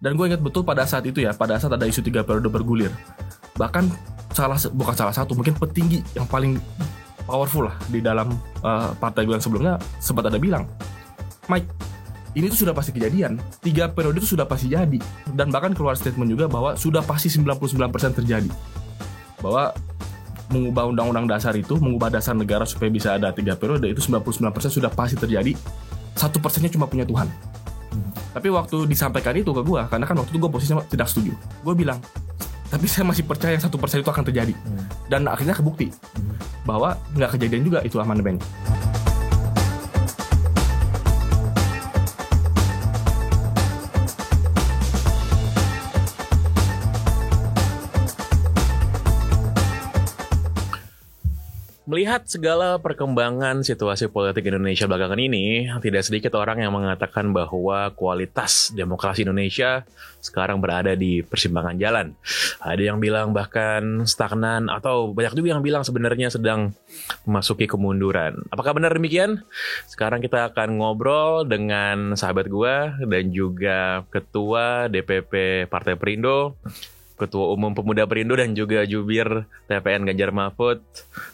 Dan gue ingat betul pada saat itu ya, pada saat ada isu 3 periode bergulir, bahkan bukan salah satu, mungkin petinggi yang paling powerful lah di dalam partai gue yang sebelumnya sempat ada bilang, Mike, ini tuh sudah pasti kejadian, 3 periode itu sudah pasti jadi. Dan bahkan keluar statement juga bahwa sudah pasti 99% terjadi, bahwa mengubah undang-undang dasar itu, mengubah dasar negara supaya bisa ada 3 periode itu 99% sudah pasti terjadi, 1%-nya cuma punya Tuhan. Tapi waktu disampaikan itu ke gue, karena kan waktu itu gue posisinya tidak setuju, gue bilang, tapi saya masih percaya 1% itu akan terjadi. Dan akhirnya kebukti bahwa nggak kejadian juga itu amandemen. Melihat segala perkembangan situasi politik Indonesia belakangan ini, tidak sedikit orang yang mengatakan bahwa kualitas demokrasi Indonesia sekarang berada di persimpangan jalan. Ada yang bilang bahkan stagnan, atau banyak juga yang bilang sebenarnya sedang memasuki kemunduran. Apakah benar demikian? Sekarang kita akan ngobrol dengan sahabat gua dan juga Ketua DPP Partai Perindo, Ketua Umum Pemuda Perindo, dan juga Jubir TPN Ganjar Mahfud,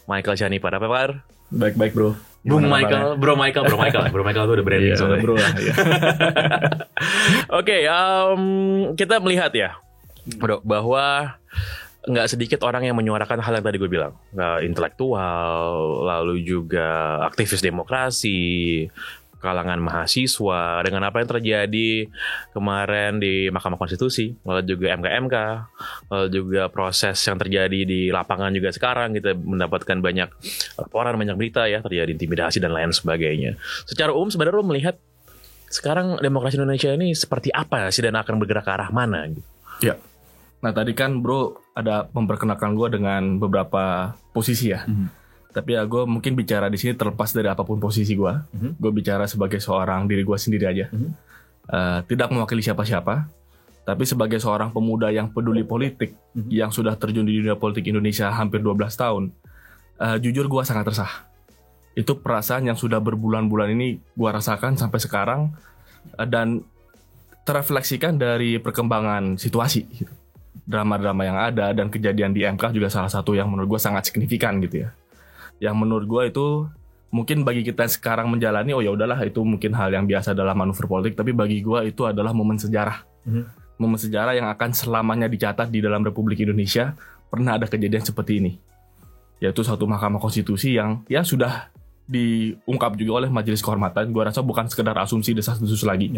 Michael Syahni. Apa kabar? Baik bro. Bro Michael tuh udah branding soalnya. Bro lah. Ya. Oke, kita melihat ya, bro, bahwa nggak sedikit orang yang menyuarakan hal yang tadi gue bilang, intelektual, lalu juga aktivis demokrasi, kalangan mahasiswa, dengan apa yang terjadi kemarin di Mahkamah Konstitusi, lalu juga MK, lalu juga proses yang terjadi di lapangan juga sekarang, kita mendapatkan banyak laporan, banyak berita ya, terjadi intimidasi dan lain sebagainya. Secara umum sebenarnya lo melihat sekarang demokrasi Indonesia ini seperti apa sih dan akan bergerak ke arah mana? Ya. Nah tadi kan bro ada memperkenalkan gue dengan beberapa posisi ya. Tapi ya gue mungkin bicara di sini terlepas dari apapun posisi gue. Gue bicara sebagai seorang diri gue sendiri aja. Tidak mewakili siapa-siapa. Tapi sebagai seorang pemuda yang peduli politik, yang sudah terjun di dunia politik Indonesia hampir 12 tahun. Jujur gue sangat resah. Itu perasaan yang sudah berbulan-bulan ini gue rasakan sampai sekarang. Dan terefleksikan dari perkembangan situasi gitu. Drama-drama yang ada dan kejadian di MK juga salah satu yang menurut gue sangat signifikan gitu ya. Yang menurut gue itu mungkin bagi kita yang sekarang menjalani, oh ya udahlah itu mungkin hal yang biasa dalam manuver politik, tapi bagi gue itu adalah momen sejarah. Momen sejarah yang akan selamanya dicatat di dalam Republik Indonesia. Pernah ada kejadian seperti ini, yaitu suatu Mahkamah Konstitusi yang ya sudah diungkap juga oleh Majelis Kehormatan. Gue rasa bukan sekedar asumsi desas-desus lagi.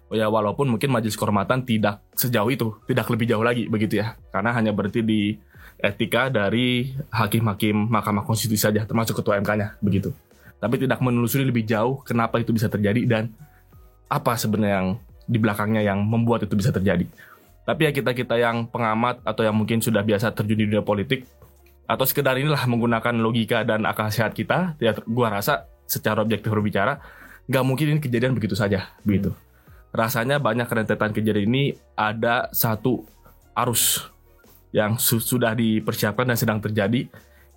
Oh ya, walaupun mungkin Majelis Kehormatan tidak sejauh itu, tidak lebih jauh lagi begitu ya, karena hanya berhenti di etika dari hakim-hakim Mahkamah Konstitusi saja, termasuk ketua MK-nya begitu. Tapi tidak menelusuri lebih jauh kenapa itu bisa terjadi dan apa sebenarnya yang di belakangnya yang membuat itu bisa terjadi. Tapi ya kita yang pengamat atau yang mungkin sudah biasa terjun di dunia politik atau sekedar inilah menggunakan logika dan akal sehat kita, ya gua rasa secara objektif berbicara nggak mungkin ini kejadian begitu saja begitu. Rasanya banyak rentetan kejadian ini ada satu arus yang sudah dipersiapkan dan sedang terjadi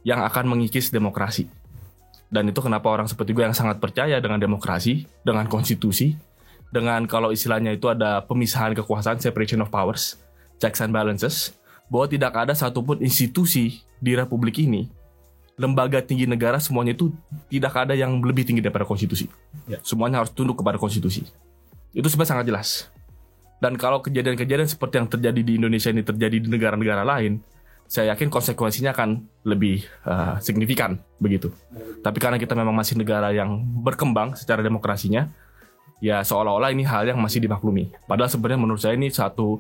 yang akan mengikis demokrasi. Dan itu kenapa orang seperti gue yang sangat percaya dengan demokrasi, dengan konstitusi, dengan kalau istilahnya itu ada pemisahan kekuasaan, separation of powers, checks and balances, bahwa tidak ada satupun institusi di Republik ini, lembaga tinggi negara semuanya itu tidak ada yang lebih tinggi daripada konstitusi. Semuanya harus tunduk kepada konstitusi. Itu sebenarnya sangat jelas. Dan kalau kejadian-kejadian seperti yang terjadi di Indonesia ini terjadi di negara-negara lain, saya yakin konsekuensinya akan lebih signifikan begitu. Tapi karena kita memang masih negara yang berkembang secara demokrasinya, ya seolah-olah ini hal yang masih dimaklumi. Padahal sebenarnya menurut saya ini satu,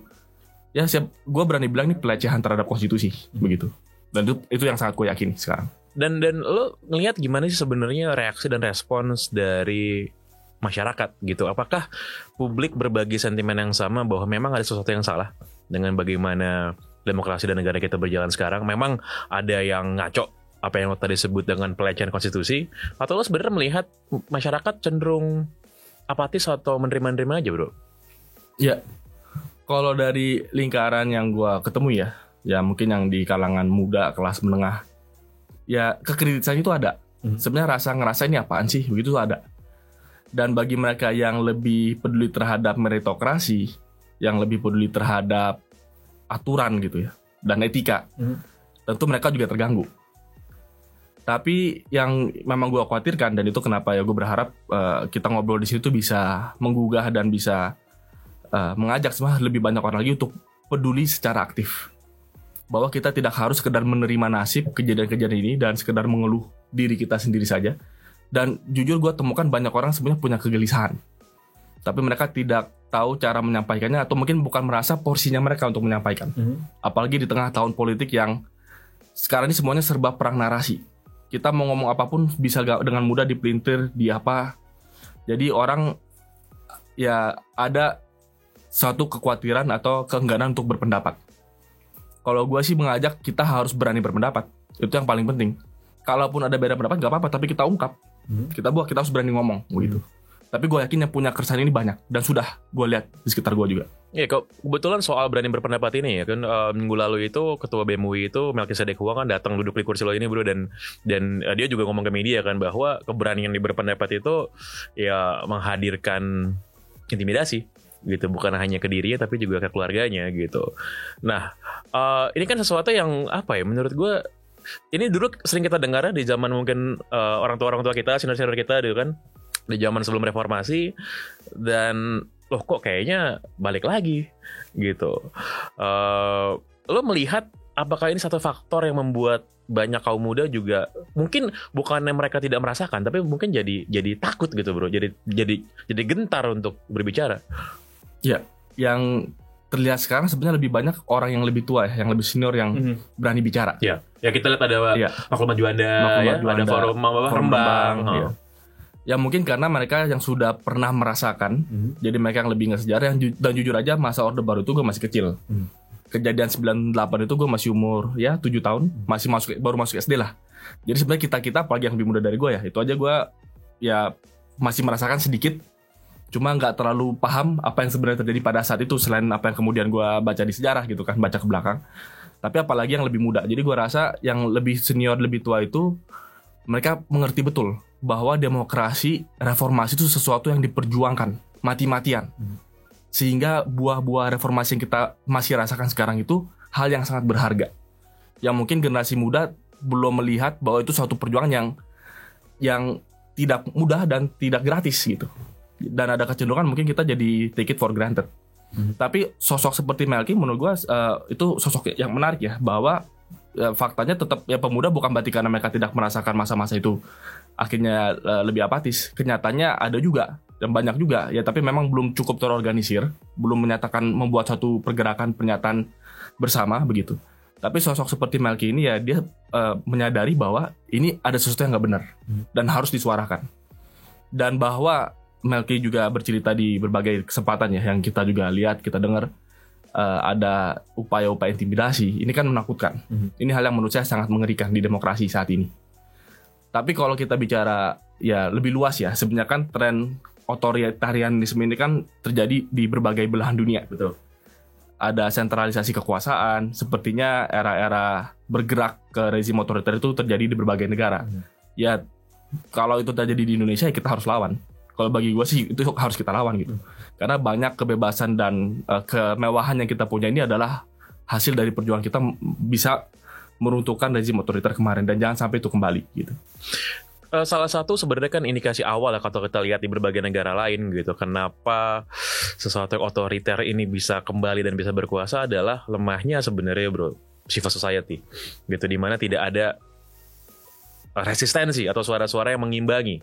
ya gue berani bilang ini pelecehan terhadap konstitusi begitu. Dan itu yang sangat gue yakini sekarang. Dan lo ngelihat gimana sih sebenarnya reaksi dan respons dari masyarakat gitu? Apakah publik berbagi sentimen yang sama bahwa memang ada sesuatu yang salah dengan bagaimana demokrasi dan negara kita berjalan sekarang? Memang ada yang ngaco apa yang lo tadi sebut dengan pelecehan konstitusi, atau lo sebenarnya melihat masyarakat cenderung apatis atau menerima-nerima aja, bro? Ya, kalau dari lingkaran yang gue ketemu ya mungkin yang di kalangan muda, kelas menengah, ya kekritisan itu ada. Sebenarnya ngerasa ini apaan sih, begitu tuh ada. Dan bagi mereka yang lebih peduli terhadap meritokrasi, yang lebih peduli terhadap aturan gitu ya dan etika, tentu mereka juga terganggu. Tapi yang memang gue khawatirkan, dan itu kenapa ya gue berharap kita ngobrol di situ bisa menggugah dan bisa mengajak semua lebih banyak orang lagi untuk peduli secara aktif. Bahwa kita tidak harus sekedar menerima nasib kejadian-kejadian ini dan sekedar mengeluh diri kita sendiri saja. Dan jujur gue temukan banyak orang sebenarnya punya kegelisahan, tapi mereka tidak tahu cara menyampaikannya, atau mungkin bukan merasa porsinya mereka untuk menyampaikan. Apalagi di tengah tahun politik yang sekarang ini semuanya serba perang narasi. Kita mau ngomong apapun bisa dengan mudah dipelintir di apa. Jadi orang ya ada suatu kekhawatiran atau keengganan untuk berpendapat. Kalau gue sih mengajak kita harus berani berpendapat. Itu yang paling penting. Kalaupun ada beda pendapat gak apa-apa, tapi kita ungkap. Kita harus berani ngomong gitu. Tapi gue yakin yang punya keresahan ini banyak, dan sudah gue lihat di sekitar gue juga. Iya, kebetulan soal berani berpendapat ini ya kan, minggu lalu itu ketua BEM UI itu Melkisedek Huang kan datang duduk di kursi lo ini bro, dan dia juga ngomong ke media kan bahwa keberanian di berpendapat itu ya menghadirkan intimidasi gitu, bukan hanya ke dirinya tapi juga ke keluarganya gitu. Nah, ini kan sesuatu yang apa ya, menurut gue ini dulu sering kita dengar di zaman mungkin orang tua kita, senior kita gitu kan, di zaman sebelum reformasi, dan loh kok kayaknya balik lagi gitu. Lo melihat apakah ini satu faktor yang membuat banyak kaum muda juga mungkin bukannya mereka tidak merasakan, tapi mungkin jadi takut gitu bro, jadi gentar untuk berbicara? Ya, yang terlihat sekarang sebenarnya lebih banyak orang yang lebih tua ya, yang lebih senior yang berani bicara. Ya kita lihat ada Maklumat Juanda, ada forum Rembang. Ya mungkin karena mereka yang sudah pernah merasakan, jadi mereka yang lebih nggak sejarah. Dan jujur aja masa Orde Baru itu gue masih kecil. Kejadian 98 itu gue masih umur 7 tahun, baru masuk SD lah. Jadi sebenarnya kita apalagi yang lebih muda dari gue ya, itu aja gue ya masih merasakan sedikit. Cuma nggak terlalu paham apa yang sebenarnya terjadi pada saat itu, selain apa yang kemudian gue baca di sejarah gitu kan, baca ke belakang. Tapi apalagi yang lebih muda. Jadi gue rasa yang lebih senior, lebih tua itu mereka mengerti betul bahwa demokrasi, reformasi itu sesuatu yang diperjuangkan mati-matian. Sehingga buah-buah reformasi yang kita masih rasakan sekarang itu hal yang sangat berharga. Yang mungkin generasi muda belum melihat bahwa itu suatu perjuangan yang tidak mudah dan tidak gratis gitu. Dan ada kecenderungan mungkin kita jadi take it for granted. Tapi sosok seperti Melki menurut gue itu sosok yang menarik ya, bahwa faktanya tetap ya pemuda bukan berarti karena mereka tidak merasakan masa-masa itu akhirnya lebih apatis. Kenyataannya ada juga dan banyak juga ya, tapi memang belum cukup terorganisir, belum menyatakan membuat satu pergerakan pernyataan bersama begitu. Tapi sosok seperti Melki ini ya dia menyadari bahwa ini ada sesuatu yang nggak benar dan harus disuarakan. Dan bahwa Melki juga bercerita di berbagai kesempatan ya, yang kita juga lihat, kita dengar ada upaya-upaya intimidasi. Ini kan menakutkan. Ini hal yang menurut saya sangat mengerikan di demokrasi saat ini. Tapi kalau kita bicara ya lebih luas ya, sebenarnya kan tren otoritarianisme ini kan terjadi di berbagai belahan dunia. Betul. Ada sentralisasi kekuasaan, sepertinya era-era bergerak ke rezim otoriter itu terjadi di berbagai negara. Ya kalau itu terjadi di Indonesia ya kita harus lawan. Kalau bagi gue sih itu harus kita lawan gitu. Karena banyak kebebasan dan kemewahan yang kita punya ini adalah hasil dari perjuangan kita bisa meruntuhkan rezim otoriter kemarin, dan jangan sampai itu kembali gitu. Salah satu sebenarnya kan indikasi awal ya kalau kita lihat di berbagai negara lain gitu, kenapa sesuatu yang otoriter ini bisa kembali dan bisa berkuasa adalah lemahnya sebenarnya bro civil society gitu, dimana tidak ada resistensi atau suara-suara yang mengimbangi.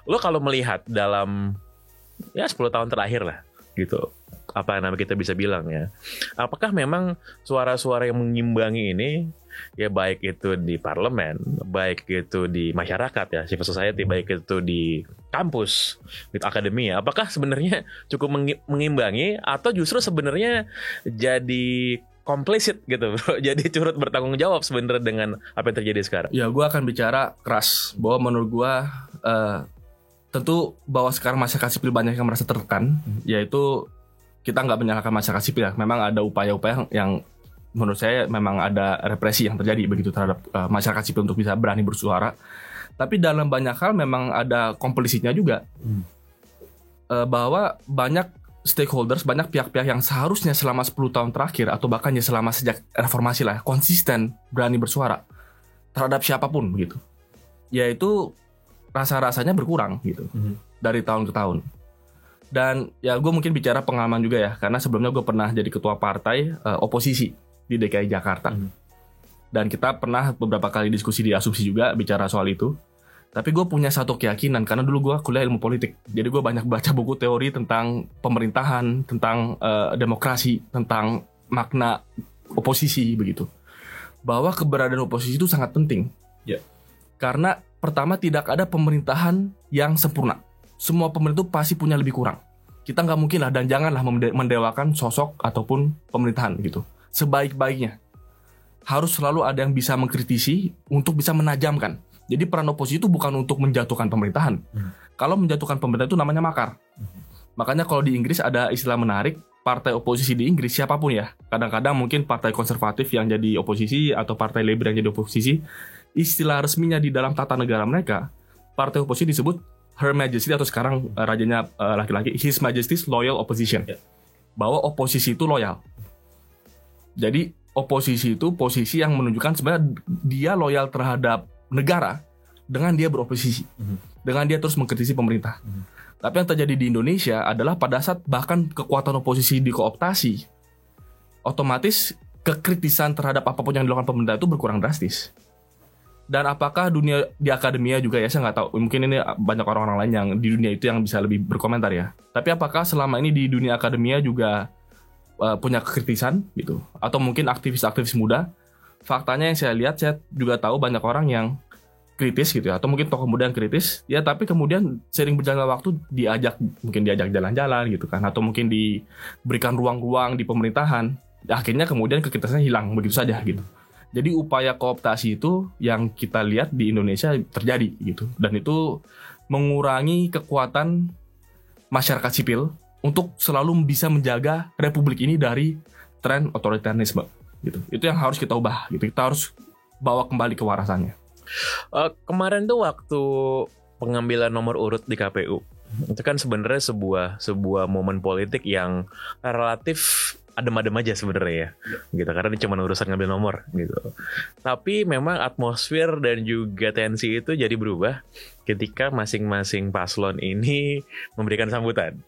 Lo kalau melihat dalam 10 tahun terakhir lah gitu, apa yang kita bisa bilang ya, apakah memang suara-suara yang mengimbangi ini ya, baik itu di parlemen, baik itu di masyarakat ya, civil society, baik itu di kampus, di akademia, apakah sebenarnya cukup mengimbangi atau justru sebenarnya jadi komplisit gitu bro, jadi turut bertanggung jawab sebenarnya dengan apa yang terjadi sekarang? Ya gue akan bicara keras bahwa menurut gue tentu bahwa sekarang masyarakat sipil banyak yang merasa tertekan, yaitu kita nggak menyalahkan masyarakat sipil ya, memang ada upaya-upaya yang menurut saya memang ada represi yang terjadi begitu terhadap masyarakat sipil untuk bisa berani bersuara. Tapi dalam banyak hal memang ada komplisitnya juga, bahwa banyak stakeholders, banyak pihak-pihak yang seharusnya selama 10 tahun terakhir atau bahkan ya selama sejak reformasi lah konsisten berani bersuara terhadap siapapun gitu. Yaitu rasa-rasanya berkurang gitu dari tahun ke tahun. Dan ya gue mungkin bicara pengalaman juga ya, karena sebelumnya gue pernah jadi ketua partai oposisi di DKI Jakarta. Dan kita pernah beberapa kali diskusi di Asumsi juga bicara soal itu. Tapi gue punya satu keyakinan, karena dulu gue kuliah ilmu politik. Jadi gue banyak baca buku teori tentang pemerintahan, tentang demokrasi, tentang makna oposisi begitu. Bahwa keberadaan oposisi itu sangat penting. Karena pertama, tidak ada pemerintahan yang sempurna. Semua pemerintah itu pasti punya lebih kurang. Kita nggak mungkin lah dan janganlah mendewakan sosok ataupun pemerintahan gitu. Sebaik-baiknya harus selalu ada yang bisa mengkritisi untuk bisa menajamkan. Jadi peran oposisi itu bukan untuk menjatuhkan pemerintahan. Kalau menjatuhkan pemerintah itu namanya makar. Makanya kalau di Inggris ada istilah menarik, partai oposisi di Inggris siapapun ya. Kadang-kadang mungkin partai konservatif yang jadi oposisi atau partai liberal yang jadi oposisi. Istilah resminya di dalam tata negara mereka, partai oposisi disebut Her Majesty atau sekarang rajanya laki-laki, His Majesty's Loyal Opposition. Bahwa oposisi itu loyal. Jadi oposisi itu posisi yang menunjukkan sebenarnya dia loyal terhadap negara dengan dia beroposisi. Dengan dia terus mengkritisi pemerintah. Tapi yang terjadi di Indonesia adalah pada saat bahkan kekuatan oposisi dikooptasi, otomatis kekritisan terhadap apapun yang dilakukan pemerintah itu berkurang drastis. Dan apakah dunia di akademia juga ya, saya nggak tahu, mungkin ini banyak orang-orang lain yang di dunia itu yang bisa lebih berkomentar ya. Tapi apakah selama ini di dunia akademia juga punya kekritisan gitu, atau mungkin aktivis-aktivis muda? Faktanya yang saya lihat, saya juga tahu banyak orang yang kritis gitu ya, atau mungkin tokoh muda yang kritis ya, tapi kemudian sering berjalan waktu mungkin diajak jalan-jalan gitu kan, atau mungkin diberikan ruang-ruang di pemerintahan, akhirnya kemudian kekritisannya hilang begitu saja gitu. Jadi upaya kooptasi itu yang kita lihat di Indonesia terjadi gitu, dan itu mengurangi kekuatan masyarakat sipil untuk selalu bisa menjaga republik ini dari tren otoritarianisme gitu. Itu yang harus kita ubah gitu. Kita harus bawa kembali kewarasannya. Kemarin tuh waktu pengambilan nomor urut di KPU, itu kan sebenarnya sebuah momen politik yang relatif adem-adem aja sebenarnya ya, gitu, karena ini cuma urusan ngambil nomor gitu. Tapi memang atmosfer dan juga tensi itu jadi berubah ketika masing-masing paslon ini memberikan sambutan.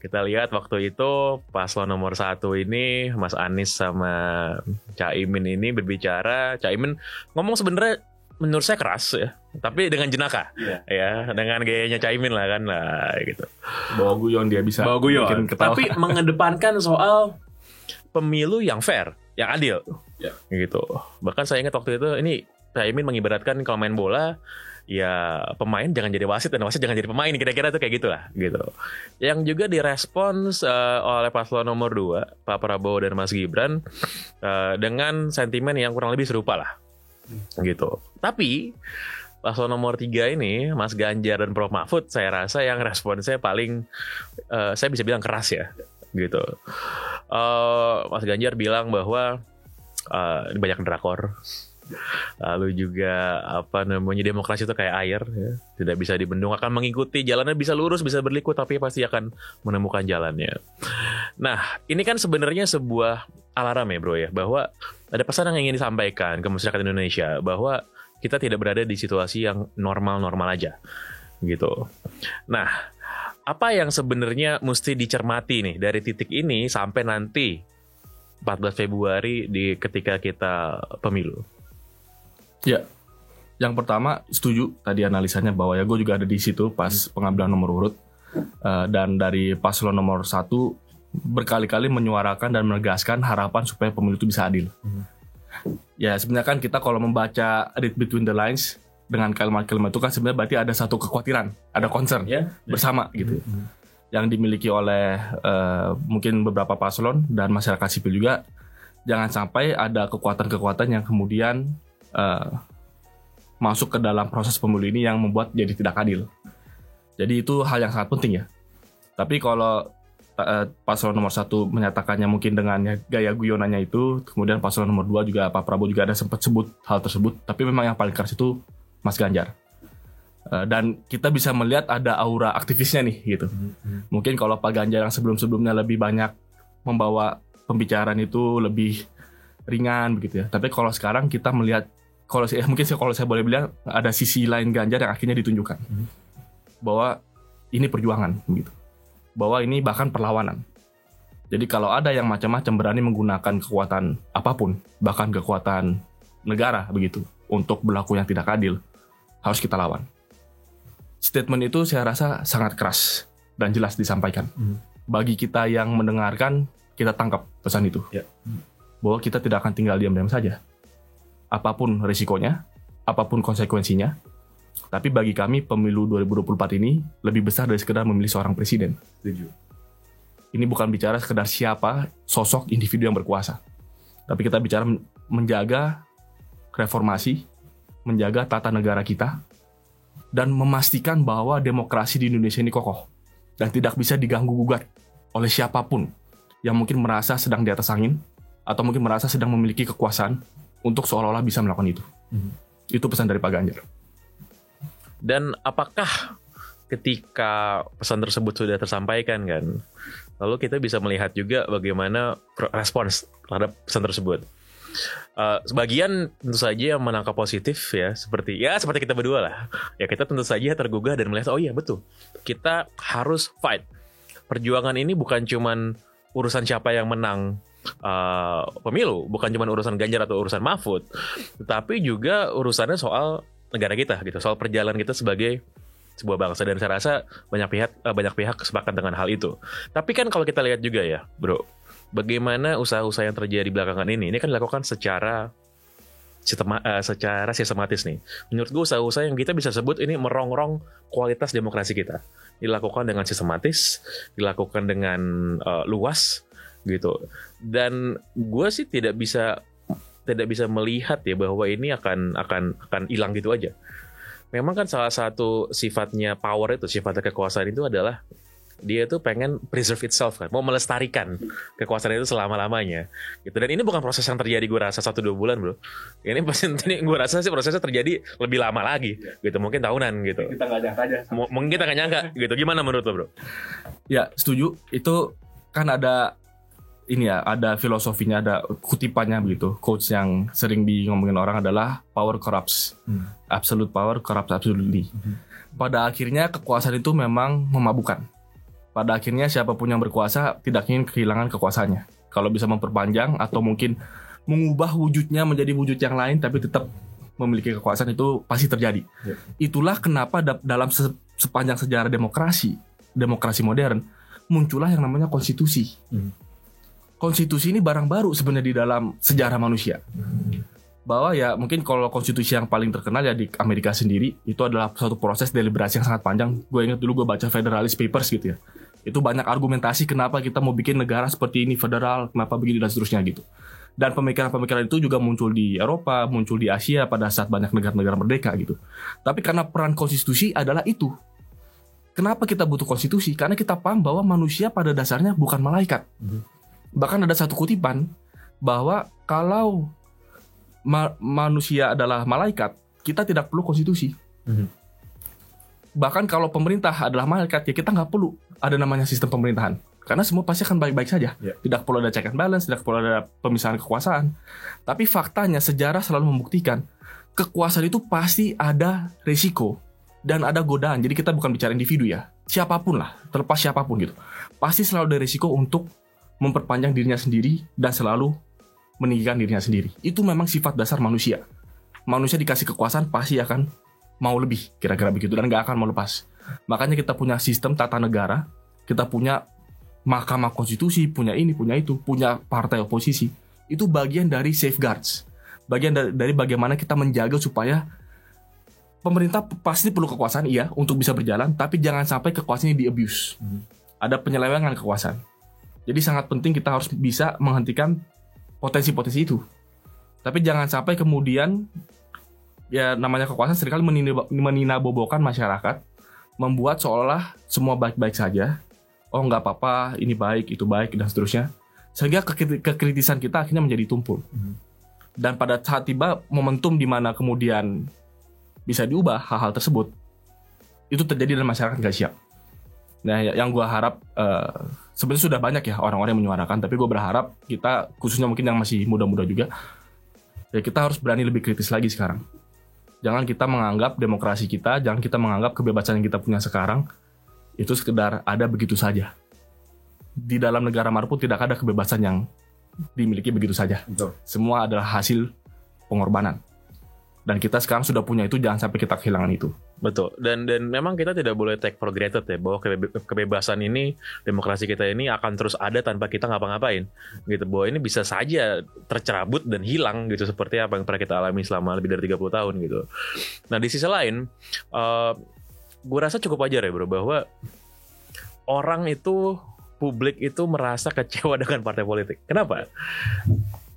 Kita lihat waktu itu paslon nomor 1 ini Mas Anies sama Caimin ini berbicara. Caimin ngomong sebenarnya menurut saya keras ya, tapi dengan jenaka ya, dengan gayanya Caimin lah kan lah gitu. Bawa guyon dia bisa. Bawa guyon. Tapi mengedepankan soal pemilu yang fair, yang adil, gitu. Bahkan saya ingat waktu itu ini Caimin mengibaratkan kalau main bola, ya pemain jangan jadi wasit dan wasit jangan jadi pemain, kira-kira tuh kayak gitulah, gitu. Yang juga direspons oleh paslon nomor 2, Pak Prabowo dan Mas Gibran, dengan sentimen yang kurang lebih serupa lah, gitu. Tapi paslon nomor 3 ini, Mas Ganjar dan Prof Mahfud, saya rasa yang responsnya paling, saya bisa bilang keras ya, gitu. Mas Ganjar bilang bahwa ini banyak drakor, lalu juga demokrasi itu kayak air ya, tidak bisa dibendung, akan mengikuti jalannya, bisa lurus bisa berliku tapi pasti akan menemukan jalannya. Nah ini kan sebenarnya sebuah alarm ya bro ya, bahwa ada pesan yang ingin disampaikan ke masyarakat Indonesia bahwa kita tidak berada di situasi yang normal-normal aja gitu. Nah apa yang sebenarnya mesti dicermati nih dari titik ini sampai nanti 14 Februari ketika kita pemilu? Ya, yang pertama setuju tadi analisanya bahwa ya gue juga ada di situ pas pengambilan nomor urut, dan dari paslon nomor 1 berkali-kali menyuarakan dan menegaskan harapan supaya pemilu itu bisa adil. Ya sebenarnya kan kita kalau membaca read between the lines dengan kalimat-kalimat itu kan sebenarnya berarti ada satu kekhawatiran, ada concern bersama gitu, yang dimiliki oleh mungkin beberapa paslon dan masyarakat sipil juga. Jangan sampai ada kekuatan-kekuatan yang kemudian masuk ke dalam proses pemilu ini yang membuat jadi tidak adil. Jadi itu hal yang sangat penting ya. Tapi kalau paslon nomor 1 menyatakannya mungkin dengan gaya guyonannya itu, kemudian paslon nomor 2 juga Pak Prabowo juga ada sempat sebut hal tersebut, tapi memang yang paling keras itu Mas Ganjar. Dan kita bisa melihat ada aura aktivisnya nih gitu. Mungkin kalau Pak Ganjar yang sebelum-sebelumnya lebih banyak membawa pembicaraan itu lebih ringan begitu ya. Tapi kalau sekarang kita melihat, kalau saya boleh bilang ada sisi lain Ganjar yang akhirnya ditunjukkan. Bahwa ini perjuangan begitu. Bahwa ini bahkan perlawanan. Jadi kalau ada yang macam-macam berani menggunakan kekuatan apapun, bahkan kekuatan negara begitu, untuk berlaku yang tidak adil, harus kita lawan. Statement itu saya rasa sangat keras dan jelas disampaikan. Bagi kita yang mendengarkan, kita tangkap pesan itu. Bahwa kita tidak akan tinggal diam-diam saja. Apapun risikonya, apapun konsekuensinya. Tapi bagi kami pemilu 2024 ini lebih besar dari sekedar memilih seorang presiden. Setuju. Ini bukan bicara sekedar siapa sosok individu yang berkuasa. Tapi kita bicara menjaga reformasi, menjaga tata negara kita, dan memastikan bahwa demokrasi di Indonesia ini kokoh dan tidak bisa diganggu-gugat oleh siapapun yang mungkin merasa sedang di atas angin atau mungkin merasa sedang memiliki kekuasaan untuk seolah-olah bisa melakukan itu. Itu pesan dari Pak Ganjar. Dan apakah ketika pesan tersebut sudah tersampaikan kan, lalu kita bisa melihat juga bagaimana respons terhadap pesan tersebut? Sebagian tentu saja yang menangkap positif ya, seperti kita berdua lah. Ya kita tentu saja tergugah dan melihat oh iya betul, kita harus fight. Perjuangan ini bukan cuman urusan siapa yang menang pemilu, bukan cuman urusan Ganjar atau urusan Mahfud, tetapi juga urusannya soal negara kita gitu, soal perjalanan kita sebagai sebuah bangsa. Dan saya rasa banyak pihak sepakat dengan hal itu. Tapi kan kalau kita lihat juga ya, bro, bagaimana usaha-usaha yang terjadi belakangan ini kan dilakukan secara sistematis nih. Menurut gue usaha-usaha yang kita bisa sebut ini merongrong kualitas demokrasi kita. Dilakukan dengan sistematis, dilakukan dengan luas gitu. Dan gue sih tidak bisa melihat ya bahwa ini akan hilang gitu aja. Memang kan salah satu sifatnya power itu, sifatnya kekuasaan itu adalah dia tuh pengen preserve itself kan, mau melestarikan kekuasaan itu selama-lamanya gitu. Dan ini bukan proses yang terjadi gue rasa 1-2 bulan bro. Ini gue rasa sih prosesnya terjadi lebih lama lagi gitu, mungkin tahunan gitu. Kita nggak nyangka aja. Mungkin kita nggak nyangka gitu. Gimana menurut lo bro? Ya setuju. Itu kan ada ada filosofinya, ada kutipannya begitu. Quotes yang sering ngomongin orang adalah power corrupts. Absolute power corrupts absolutely. Pada akhirnya kekuasaan itu memang memabukkan. Pada akhirnya siapapun yang berkuasa tidak ingin kehilangan kekuasaannya. Kalau bisa memperpanjang atau mungkin mengubah wujudnya menjadi wujud yang lain tapi tetap memiliki kekuasaan, itu pasti terjadi. Itulah kenapa dalam sepanjang sejarah demokrasi modern, muncullah yang namanya konstitusi. Konstitusi ini barang baru sebenarnya di dalam sejarah manusia. Bahwa ya mungkin kalau konstitusi yang paling terkenal ya di Amerika sendiri, itu adalah suatu proses deliberasi yang sangat panjang. Gue ingat dulu gue baca Federalist Papers gitu ya. Itu banyak argumentasi kenapa kita mau bikin negara seperti ini, federal, kenapa begini dan seterusnya gitu. Dan pemikiran-pemikiran itu juga muncul di Eropa, muncul di Asia pada saat banyak negara-negara merdeka gitu. Tapi karena peran konstitusi adalah itu. Kenapa kita butuh konstitusi? Karena kita paham bahwa manusia pada dasarnya bukan malaikat. Bahkan ada satu kutipan bahwa kalau manusia adalah malaikat, kita tidak perlu konstitusi. Bahkan kalau pemerintah adalah malaikat, ya kita nggak perlu ada namanya sistem pemerintahan. Karena semua pasti akan baik-baik saja. Tidak perlu ada check and balance, tidak perlu ada pemisahan kekuasaan. Tapi faktanya sejarah selalu membuktikan kekuasaan itu pasti ada risiko dan ada godaan. Jadi kita bukan bicara individu ya, siapapun lah, terlepas siapapun gitu, pasti selalu ada risiko untuk memperpanjang dirinya sendiri dan selalu meninggikan dirinya sendiri. Itu memang sifat dasar manusia. Manusia dikasih kekuasaan pasti akan mau lebih, kira-kira begitu, dan gak akan mau lepas. Makanya kita punya sistem tata negara, kita punya mahkamah konstitusi, punya ini, punya itu, punya partai oposisi. Itu bagian dari safeguards, bagian dari bagaimana kita menjaga supaya pemerintah pasti perlu kekuasaan, iya, untuk bisa berjalan, tapi jangan sampai kekuasaan ini di-abuse. Ada penyelewengan kekuasaan. Jadi sangat penting kita harus bisa menghentikan potensi-potensi itu. Tapi jangan sampai kemudian ya namanya kekuasaan seringkali meninabobokan masyarakat, membuat seolah semua baik-baik saja. Oh nggak apa-apa, ini baik, itu baik, dan seterusnya. Sehingga kekritisan kita akhirnya menjadi tumpul. Dan pada saat tiba momentum di mana kemudian bisa diubah hal-hal tersebut, itu terjadi dan masyarakat nggak siap. Nah, yang gue harap sebenarnya sudah banyak ya orang-orang yang menyuarakan, tapi gue berharap kita khususnya mungkin yang masih muda-muda juga, ya kita harus berani lebih kritis lagi sekarang. Jangan kita menganggap demokrasi kita, jangan kita menganggap kebebasan yang kita punya sekarang itu sekedar ada begitu saja. Di dalam negara manapun tidak ada kebebasan yang dimiliki begitu saja. Betul. Semua adalah hasil pengorbanan. Dan kita sekarang sudah punya itu, jangan sampai kita kehilangan itu. Betul. Dan memang kita tidak boleh take for granted ya, bahwa kebebasan ini, demokrasi kita ini akan terus ada tanpa kita ngapa-ngapain. Gitu. Bahwa ini bisa saja tercerabut dan hilang gitu, seperti apa yang pernah kita alami selama lebih dari 30 tahun gitu. Nah, di sisi lain, gue rasa cukup wajar ya bro, bahwa orang itu, publik itu merasa kecewa dengan partai politik. Kenapa?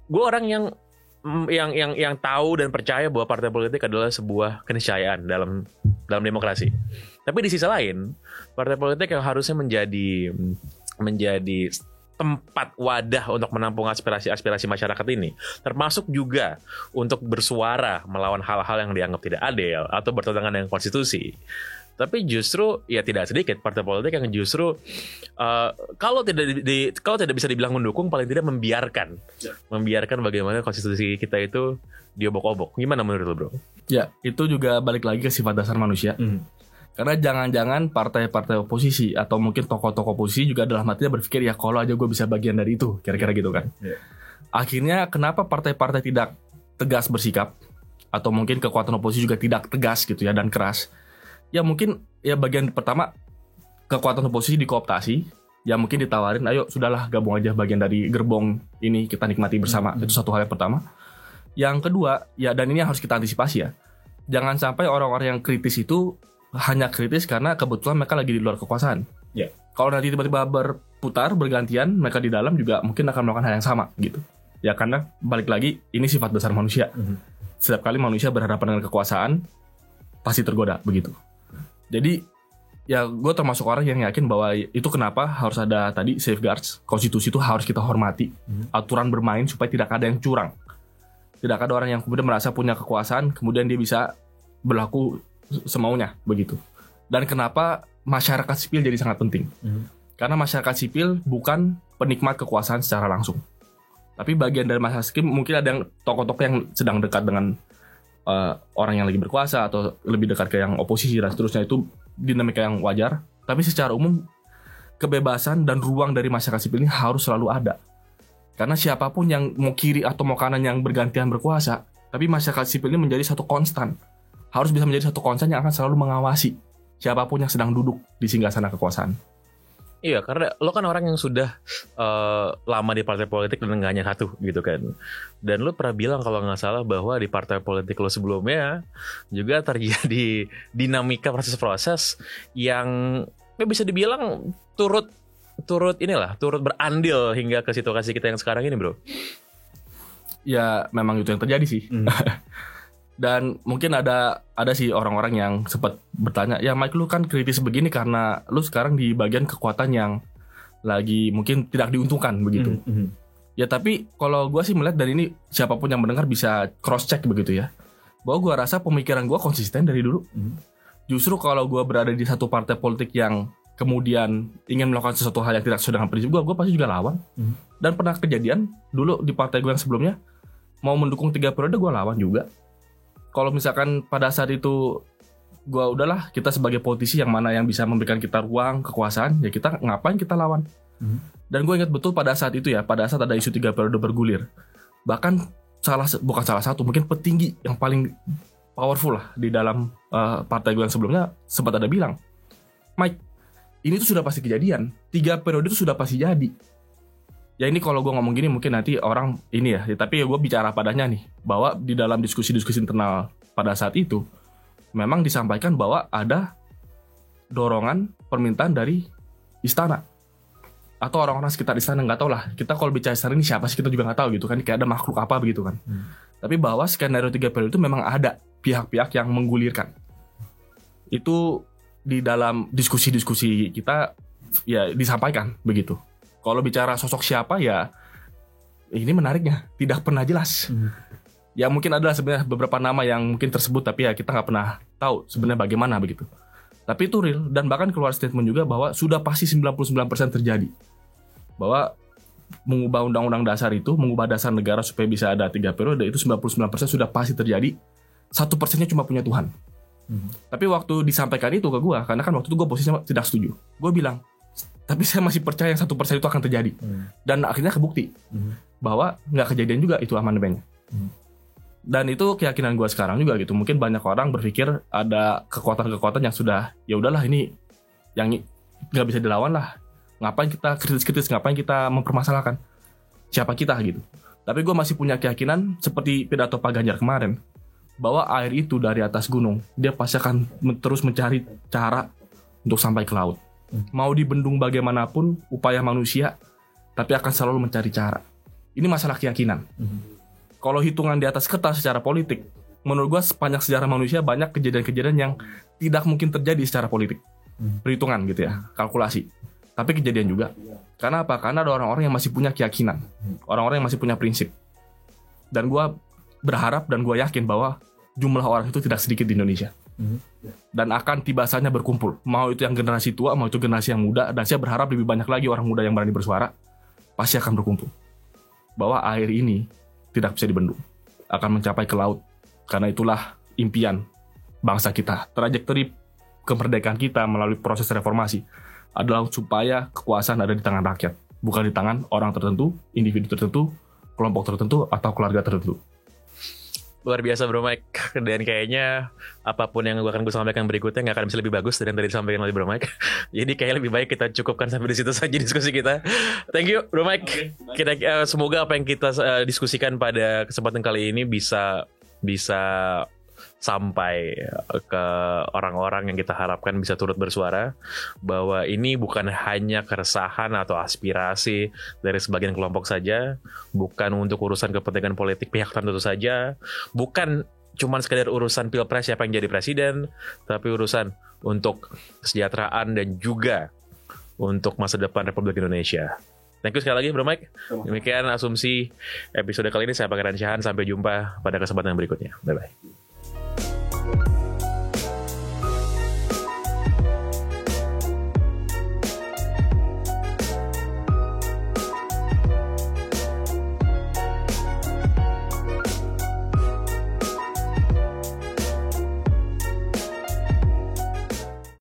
Gue orang yang tahu dan percaya bahwa partai politik adalah sebuah keniscayaan dalam demokrasi. Tapi di sisi lain, partai politik yang harusnya menjadi tempat wadah untuk menampung aspirasi masyarakat ini, termasuk juga untuk bersuara melawan hal-hal yang dianggap tidak adil atau bertentangan dengan konstitusi. Tapi justru ya tidak sedikit partai politik yang justru kalau tidak bisa dibilang mendukung, paling tidak membiarkan bagaimana konstitusi kita itu diobok-obok. Gimana menurut lo bro? Ya, itu juga balik lagi ke sifat dasar manusia. Karena jangan-jangan partai-partai oposisi atau mungkin tokoh-tokoh oposisi juga dalam hatinya berpikir ya kalau aja gue bisa bagian dari itu, kira-kira gitu kan. Akhirnya kenapa partai-partai tidak tegas bersikap, atau mungkin kekuatan oposisi juga tidak tegas gitu ya dan keras? Ya mungkin ya bagian pertama, kekuatan oposisi dikooptasi, ya mungkin ditawarin ayo sudahlah gabung aja bagian dari gerbong ini, kita nikmati bersama. Itu satu hal yang pertama. Yang kedua, ya dan ini harus kita antisipasi ya, jangan sampai orang-orang yang kritis itu hanya kritis karena kebetulan mereka lagi di luar kekuasaan. Kalau nanti tiba-tiba berputar bergantian, mereka di dalam juga mungkin akan melakukan hal yang sama gitu ya, karena balik lagi ini sifat dasar manusia. Setiap kali manusia berhadapan dengan kekuasaan pasti tergoda begitu. Jadi ya gue termasuk orang yang yakin bahwa itu kenapa harus ada tadi safeguards. Konstitusi itu harus kita hormati. Aturan bermain supaya tidak ada yang curang. Tidak ada orang yang kemudian merasa punya kekuasaan kemudian dia bisa berlaku semaunya begitu. Dan kenapa masyarakat sipil jadi sangat penting. Karena masyarakat sipil bukan penikmat kekuasaan secara langsung. Tapi bagian dari masyarakat sipil mungkin ada yang tokoh-tokoh yang sedang dekat dengan orang yang lagi berkuasa atau lebih dekat ke yang oposisi dan seterusnya, itu dinamika yang wajar. Tapi secara umum kebebasan dan ruang dari masyarakat sipil ini harus selalu ada. Karena siapapun yang mau kiri atau mau kanan yang bergantian berkuasa, tapi masyarakat sipil ini menjadi satu konstan. Harus bisa menjadi satu konstan yang akan selalu mengawasi siapapun yang sedang duduk di singgasana kekuasaan. Iya, karena lo kan orang yang sudah lama di partai politik dan nggak hanya satu gitu kan. Dan lo pernah bilang kalau nggak salah bahwa di partai politik lo sebelumnya juga terjadi dinamika proses-proses yang bisa dibilang turut berandil hingga ke situasi kita yang sekarang ini bro. Ya memang itu yang terjadi sih. Dan mungkin ada sih orang-orang yang sempat bertanya, ya Mike lu kan kritis begini karena lu sekarang di bagian kekuatan yang lagi mungkin tidak diuntungkan begitu. Ya tapi kalau gue sih melihat dari ini, siapapun yang mendengar bisa cross check begitu ya, bahwa gue rasa pemikiran gue konsisten dari dulu. Justru kalau gue berada di satu partai politik yang kemudian ingin melakukan sesuatu hal yang tidak sesuai dengan prinsip gue pasti juga lawan. Dan pernah kejadian dulu di partai gue yang sebelumnya, mau mendukung 3 periode gue lawan juga. Kalau misalkan pada saat itu gue udahlah, kita sebagai politisi yang mana yang bisa memberikan kita ruang kekuasaan, ya kita ngapain kita lawan. Dan gue ingat betul pada saat itu ya, pada saat ada isu 3 periode bergulir, bahkan bukan salah satu, mungkin petinggi yang paling powerful lah di dalam partai gue yang sebelumnya sempat ada bilang, Mike, ini tuh sudah pasti kejadian, 3 periode itu sudah pasti jadi. Ya ini kalau gue ngomong gini mungkin nanti orang ini ya, tapi ya gue bicara padanya nih, bahwa di dalam diskusi-diskusi internal pada saat itu memang disampaikan bahwa ada dorongan permintaan dari istana atau orang-orang sekitar istana, nggak tahu lah, kita kalau bicara istana ini siapa sih kita juga nggak tahu gitu kan, kayak ada makhluk apa begitu kan. Tapi bahwa skenario 3 periode itu memang ada pihak-pihak yang menggulirkan itu di dalam diskusi-diskusi kita ya disampaikan begitu. Kalau bicara sosok siapa ya ini menariknya tidak pernah jelas. Ya mungkin adalah sebenarnya beberapa nama yang mungkin tersebut, tapi ya kita nggak pernah tahu sebenarnya bagaimana begitu. Tapi itu real, dan bahkan keluar statement juga bahwa sudah pasti 99% terjadi. Bahwa mengubah undang-undang dasar itu, mengubah dasar negara supaya bisa ada 3 periode, itu 99% sudah pasti terjadi. 1%-nya cuma punya Tuhan. Tapi waktu disampaikan itu ke gue, karena kan waktu itu gue posisinya tidak setuju, gue bilang, tapi saya masih percaya 1% itu akan terjadi. Dan akhirnya kebukti bahwa nggak kejadian juga itu amandemennya. Dan itu keyakinan gue sekarang juga gitu. Mungkin banyak orang berpikir ada kekuatan-kekuatan yang sudah, ya udahlah ini yang nggak bisa dilawan lah. Ngapain kita kritis-kritis, ngapain kita mempermasalahkan siapa kita gitu. Tapi gue masih punya keyakinan seperti pidato Pak Ganjar kemarin, bahwa air itu dari atas gunung, dia pasti akan terus mencari cara untuk sampai ke laut. Mau dibendung bagaimanapun upaya manusia, tapi akan selalu mencari cara. Ini masalah keyakinan. Kalau hitungan di atas kertas secara politik, menurut gue sepanjang sejarah manusia banyak kejadian-kejadian yang tidak mungkin terjadi secara politik. Perhitungan gitu ya, kalkulasi. Tapi kejadian juga. Karena apa? Karena ada orang-orang yang masih punya keyakinan. Orang-orang yang masih punya prinsip. Dan gue berharap dan gue yakin bahwa jumlah orang itu tidak sedikit di Indonesia. Dan akan tiba saatnya berkumpul. Mau itu yang generasi tua, mau itu generasi yang muda. Dan saya berharap lebih banyak lagi orang muda yang berani bersuara. Pasti akan berkumpul. Bahwa air ini tidak bisa dibendung. Akan mencapai ke laut. Karena itulah impian bangsa kita. Trajektori kemerdekaan kita melalui proses reformasi adalah supaya kekuasaan ada di tangan rakyat. Bukan di tangan orang tertentu, individu tertentu, kelompok tertentu, atau keluarga tertentu. Luar biasa Bro Mike. Dan kayaknya apapun yang akan gue sampaikan berikutnya gak akan bisa lebih bagus dari yang tadi disampaikan oleh Bro Mike. Jadi kayaknya lebih baik kita cukupkan sampai di situ saja diskusi kita. Thank you Bro Mike. Kita semoga apa yang kita diskusikan pada kesempatan kali ini bisa sampai ke orang-orang yang kita harapkan bisa turut bersuara, bahwa ini bukan hanya keresahan atau aspirasi dari sebagian kelompok saja, bukan untuk urusan kepentingan politik pihak tertentu saja, bukan cuma sekedar urusan pilpres siapa yang jadi presiden, tapi urusan untuk kesejahteraan dan juga untuk masa depan Republik Indonesia. Thank you sekali lagi Bro Mike. Demikian asumsi episode kali ini. Saya Pangeran Syahan. Sampai jumpa pada kesempatan berikutnya. Bye-bye.